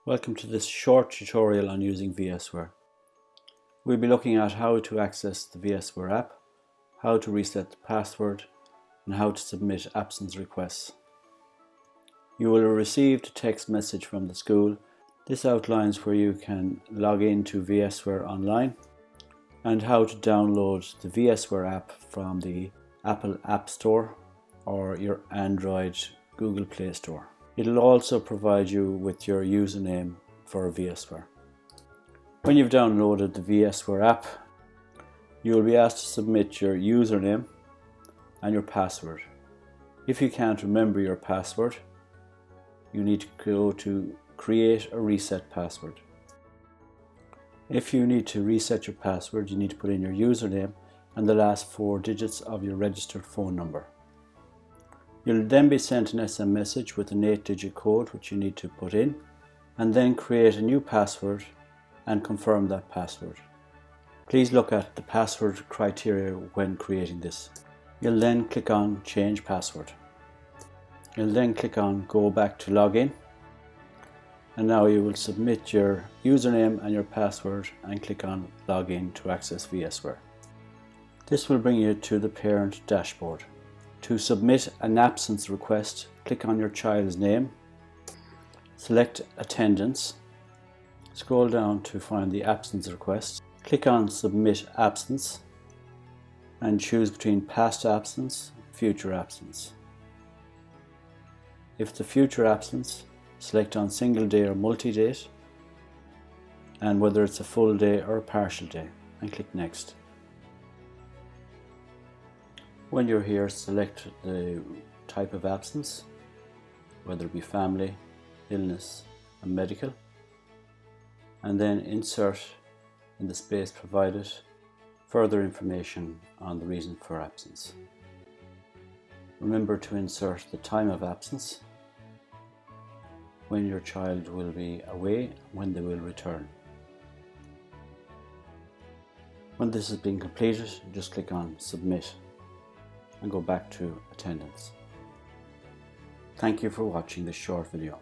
Welcome to this short tutorial on using VSWARE. We'll be looking at how to access the VSWARE app, how to reset the password, and how to submit absence requests. You will have received a text message from the school. This outlines where you can log into VSWARE online and how to download the VSWARE app from the Apple App Store or your Android Google Play Store. It'll also provide you with your username for VSWARE. When you've downloaded the VSWARE app, you will be asked to submit your username and your password. If you can't remember your password, you need to go to Create a Reset Password. If you need to reset your password, you need to put in your username and the last 4 digits of your registered phone number. You'll then be sent an SMS message with an 8-digit code which you need to put in, and then create a new password and confirm that password. Please look at the password criteria when creating this. You'll then click on Change Password. You'll then click on Go Back to Login, and now you will submit your username and your password and click on Login to access VSWARE. This will bring you to the parent dashboard. To submit an absence request, click on your child's name, select Attendance, scroll down to find the absence request, click on Submit Absence and choose between Past Absence and Future Absence. If the future absence, select on single day or multi-date and whether it's a full day or a partial day and click Next. When you're here, select the type of absence, whether it be family, illness and medical, and then insert in the space provided further information on the reason for absence. Remember to insert the time of absence, when your child will be away, when they will return. When this has been completed, just click on Submit and go back to Attendance. Thank you for watching this short video.